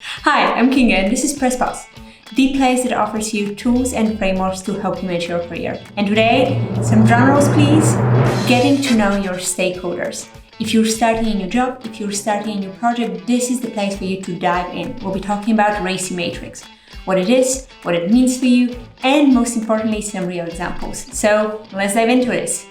Hi, I'm Kinga and this is PressPass, the place that offers you tools and frameworks to help you manage your career. And today, some drum rolls please, getting to know your stakeholders. If you're starting a new job, if you're starting a new project, this is the place for you to dive in. We'll be talking about RACI matrix, what it is, what it means for you, and most importantly, some real examples. So let's dive into this.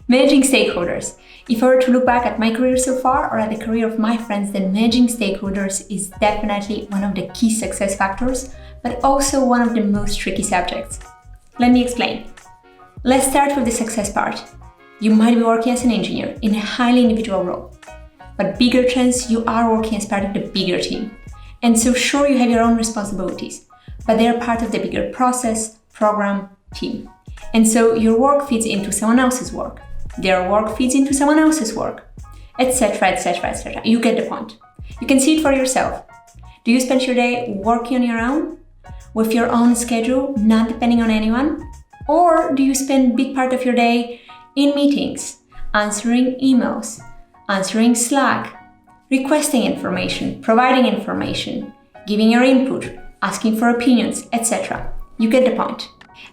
Managing stakeholders. If I were to look back at my career so far or at the career of my friends, then managing stakeholders is definitely one of the key success factors, but also one of the most tricky subjects. Let me explain. Let's start with the success part. You might be working as an engineer in a highly individual role, but bigger chance you are working as part of the bigger team. And so sure, you have your own responsibilities, but they are part of the bigger process, program, team. And so your work feeds into someone else's work. Their work feeds into someone else's work, etc., etc., etc. You get the point. You can see it for yourself. Do you spend your day working on your own, with your own schedule, not depending on anyone? Or do you spend a big part of your day in meetings, answering emails, answering Slack, requesting information, providing information, giving your input, asking for opinions, etc.? You get the point.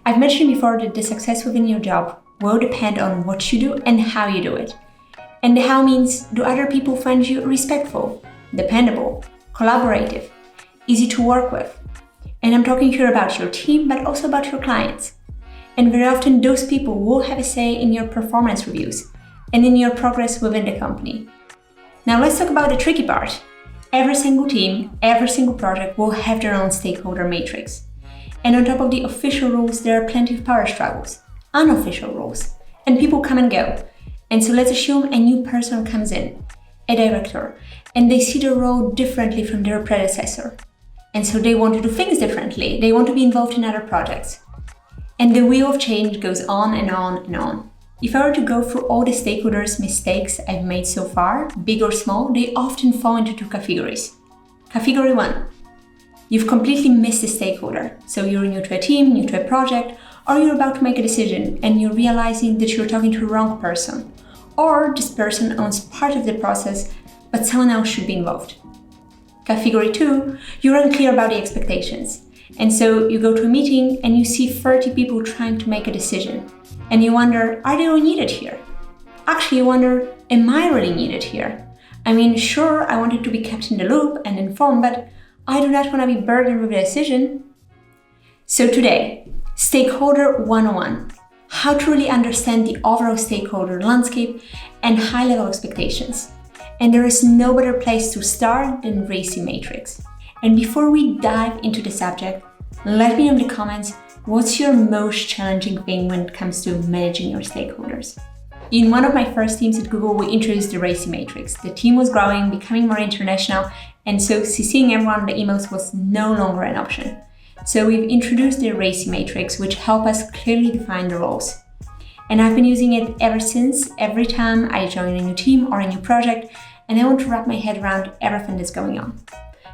I've mentioned before that the success within your job will depend on what you do and how you do it. And the how means, do other people find you respectful, dependable, collaborative, easy to work with? And I'm talking here about your team, but also about your clients. And very often those people will have a say in your performance reviews and in your progress within the company. Now let's talk about the tricky part. Every single team, every single project will have their own stakeholder matrix. And on top of the official rules, there are plenty of power struggles, unofficial rules, and people come and go. And so let's assume a new person comes in, a director, and they see the role differently from their predecessor. And so they want to do things differently. They want to be involved in other projects. And the wheel of change goes on and on and on. If I were to go through all the stakeholders' mistakes I've made so far, big or small, they often fall into two categories. Category 1. You've completely missed a stakeholder. So you're new to a team, new to a project, or you're about to make a decision and you're realizing that you're talking to the wrong person. Or this person owns part of the process, but someone else should be involved. Category 2, you're unclear about the expectations. And so you go to a meeting and you see 30 people trying to make a decision. And you wonder, are they all needed here? Actually, you wonder, am I really needed here? I mean, sure, I wanted to be kept in the loop and informed, but I do not want to be burdened with the decision. So today, Stakeholder 101, how to really understand the overall stakeholder landscape and high-level expectations. And there is no better place to start than RACI matrix. And before we dive into the subject, let me know in the comments, what's your most challenging thing when it comes to managing your stakeholders? In one of my first teams at Google, we introduced the RACI matrix. The team was growing, becoming more international, and so CCing everyone on the emails was no longer an option. So we've introduced the RACI matrix, which help us clearly define the roles. And I've been using it ever since, every time I join a new team or a new project, and I want to wrap my head around everything that's going on.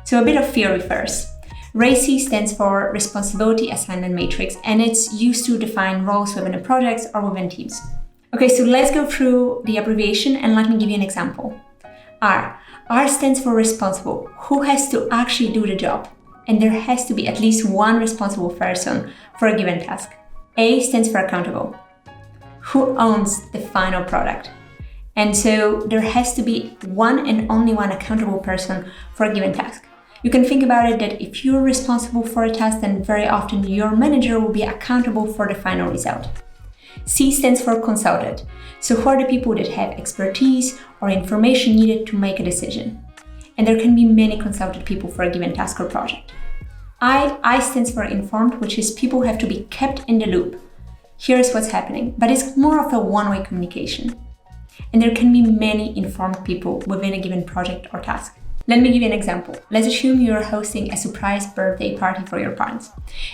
So a bit of theory first. RACI stands for Responsibility Assignment Matrix, and it's used to define roles within a project or within teams. Okay, so let's go through the abbreviation and let me give you an example. R stands for responsible, who has to actually do the job. And there has to be at least one responsible person for a given task. A stands for accountable, who owns the final product. And so there has to be one and only one accountable person for a given task. You can think about it that if you're responsible for a task, then very often your manager will be accountable for the final result. C stands for consulted. So who are the people that have expertise or information needed to make a decision? And there can be many consulted people for a given task or project. I stands for informed, which is people have to be kept in the loop. Here's what's happening, but it's more of a one-way communication. And there can be many informed people within a given project or task. Let me give you an example. Let's assume you're hosting a surprise birthday party for your parents.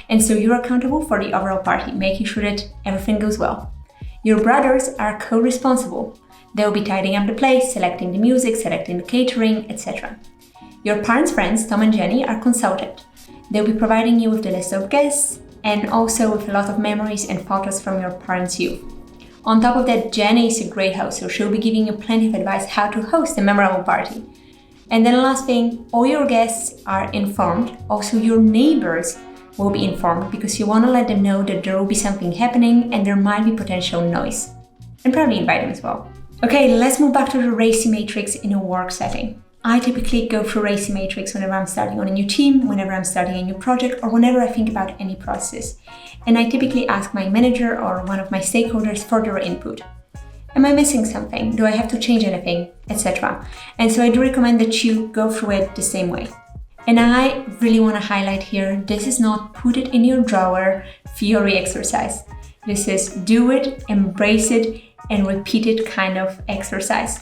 And so you're accountable for the overall party, making sure that everything goes well. Your brothers are co-responsible. They'll be tidying up the place, selecting the music, selecting the catering, etc. Your parents' friends, Tom and Jenny, are consulted. They'll be providing you with the list of guests and also with a lot of memories and photos from your parents' youth. On top of that, Jenny is a great host, so she'll be giving you plenty of advice how to host a memorable party. And then last thing, all your guests are informed. Also, your neighbors will be informed because you want to let them know that there will be something happening and there might be potential noise. And probably invite them as well. Okay, let's move back to the RACI matrix in a work setting. I typically go through RACI matrix whenever I'm starting on a new team, whenever I'm starting a new project, or whenever I think about any process. And I typically ask my manager or one of my stakeholders for their input. Am I missing something? Do I have to change anything? Etc. And so I do recommend that you go through it the same way. And I really want to highlight here, this is not put it in your drawer theory exercise. This is do it, embrace it, and repeat it kind of exercise.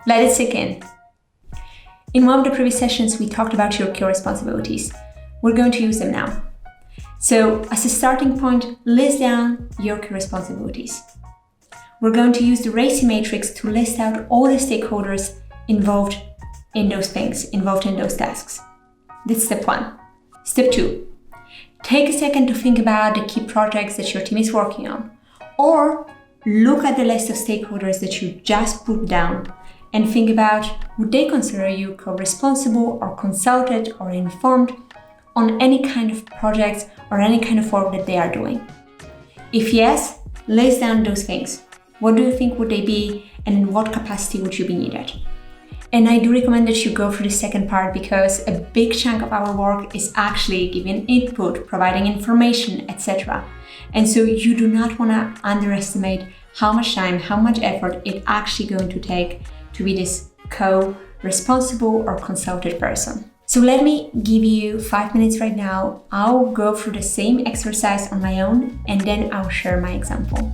Let it sink in. In one of the previous sessions, we talked about your key responsibilities. We're going to use them now. So as a starting point, list down your key responsibilities. We're going to use the RACI matrix to list out all the stakeholders involved in those things, involved in those tasks. That's step 1. Step 2. Take a second to think about the key projects that your team is working on. Or look at the list of stakeholders that you just put down and think about, would they consider you co-responsible or consulted or informed on any kind of projects or any kind of work that they are doing? If yes, list down those things. What do you think would they be, and in what capacity would you be needed? And I do recommend that you go through the second part because a big chunk of our work is actually giving input, providing information, etc. And so you do not want to underestimate how much time, how much effort it's actually going to take to be this co-responsible or consulted person. So let me give you 5 minutes right now. I'll go through the same exercise on my own and then I'll share my example.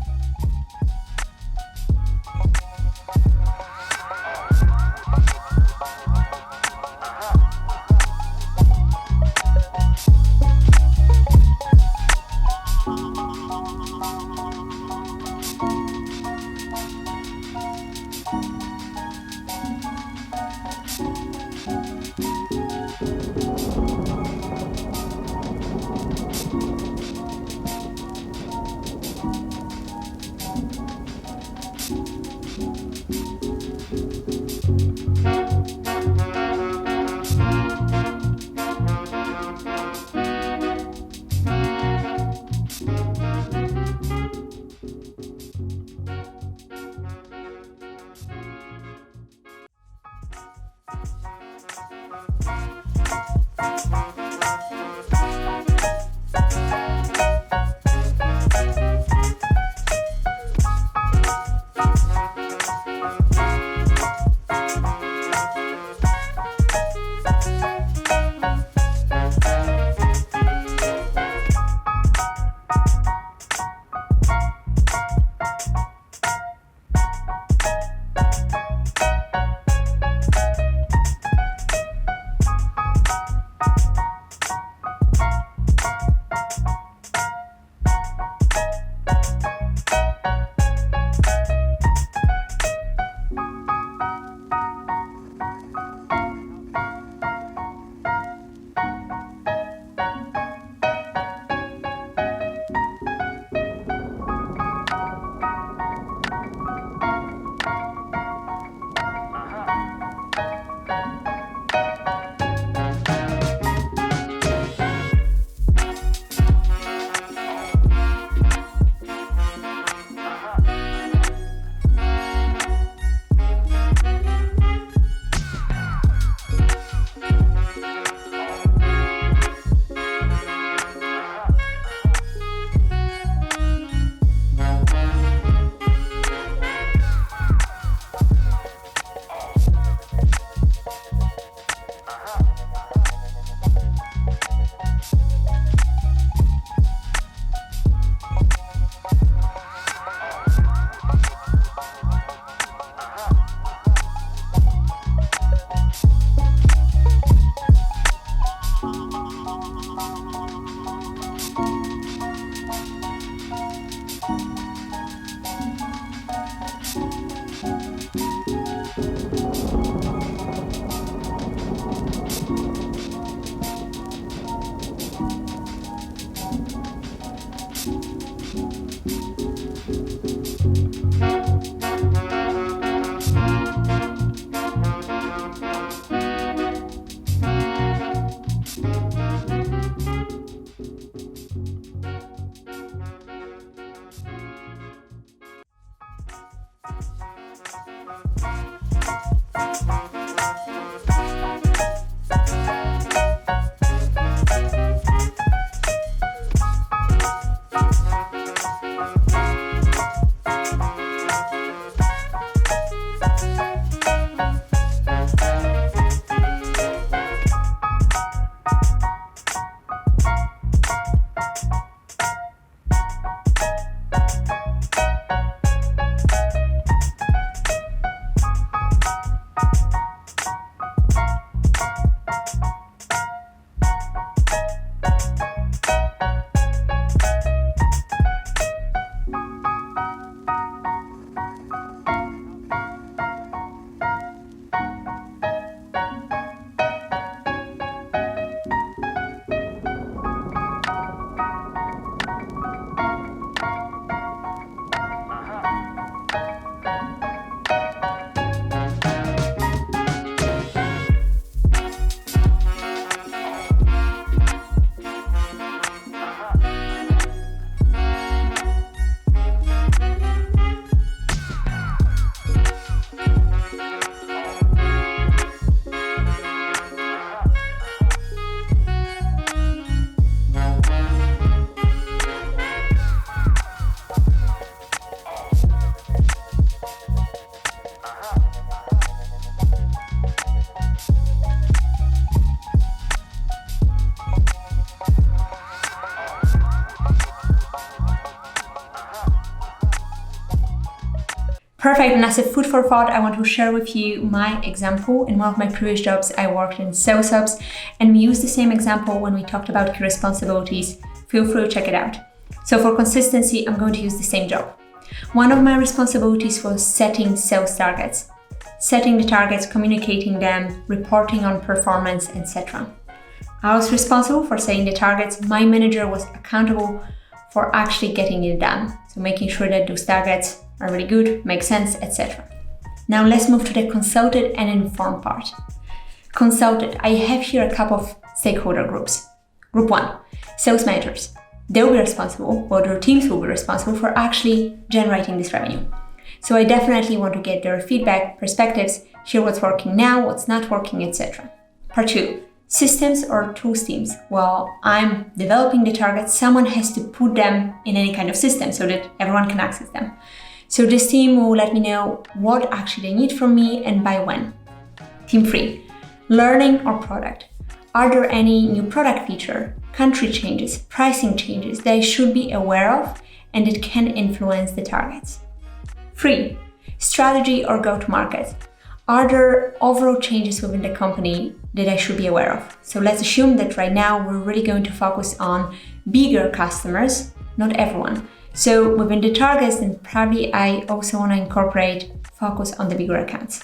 Perfect, and as a food for thought, I want to share with you my example. In one of my previous jobs, I worked in sales ops, and we used the same example when we talked about key responsibilities. Feel free to check it out. So for consistency, I'm going to use the same job. One of my responsibilities was setting sales targets. Setting the targets, communicating them, reporting on performance, etc. I was responsible for setting the targets. My manager was accountable for actually getting it done. So making sure that those targets are really good, make sense, etc. Now let's move to the consulted and informed part. Consulted, I have here a couple of stakeholder groups. Group 1, sales managers. They'll be responsible, or their teams will be responsible for actually generating this revenue. So I definitely want to get their feedback, perspectives, hear what's working now, what's not working, etc. Part 2, systems or tools teams. While I'm developing the targets, someone has to put them in any kind of system so that everyone can access them. So this team will let me know what actually they need from me and by when. Team 3, learning or product. Are there any new product feature, country changes, pricing changes that I should be aware of and it can influence the targets? 3, strategy or go-to-market. Are there overall changes within the company that I should be aware of? So let's assume that right now we're really going to focus on bigger customers, not everyone. So within the targets, then probably I also want to incorporate focus on the bigger accounts.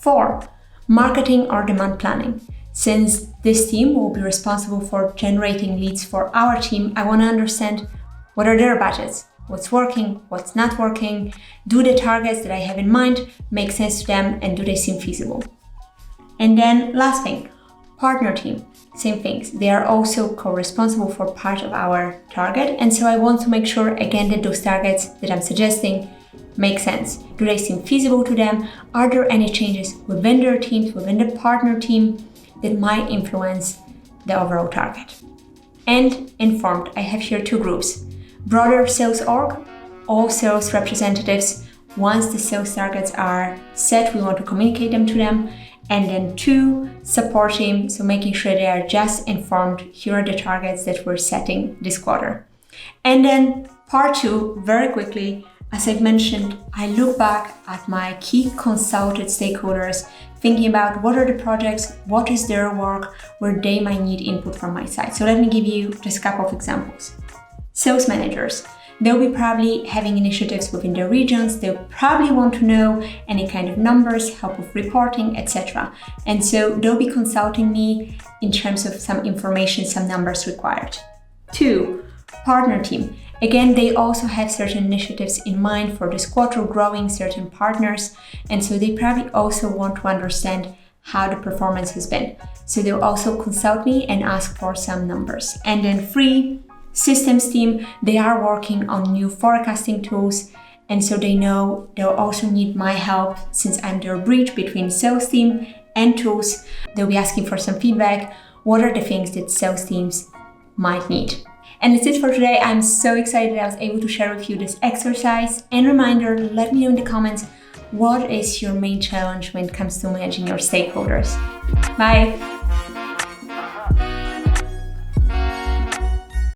4, marketing or demand planning. Since this team will be responsible for generating leads for our team, I want to understand what are their budgets, what's working, what's not working, do the targets that I have in mind make sense to them, and do they seem feasible? And then last thing, partner team. Same things. They are also co-responsible for part of our target. And so I want to make sure, again, that those targets that I'm suggesting make sense. Do they seem feasible to them? Are there any changes within their teams, within the partner team that might influence the overall target? And informed, I have here 2 groups. Broader sales org, all sales representatives. Once the sales targets are set, we want to communicate them to them. And then 2, support team, so making sure they are just informed, here are the targets that we're setting this quarter. And then part 2, very quickly, as I've mentioned, I look back at my key consulted stakeholders, thinking about what are the projects, what is their work, where they might need input from my side. So let me give you just a couple of examples. Sales managers. They'll be probably having initiatives within their regions. They'll probably want to know any kind of numbers, help with reporting, etc. And so they'll be consulting me in terms of some information, some numbers required. 2, partner team. Again, they also have certain initiatives in mind for this quarter, growing certain partners. And so they probably also want to understand how the performance has been. So they'll also consult me and ask for some numbers. And then 3, systems team, they are working on new forecasting tools And so they know they'll also need my help since I'm their bridge between sales team and tools. They'll be asking for some feedback. What are the things that sales teams might need? And that's it for today. I'm so excited I was able to share with you this exercise. And reminder, let me know in the comments, what is your main challenge when it comes to managing your stakeholders? Bye.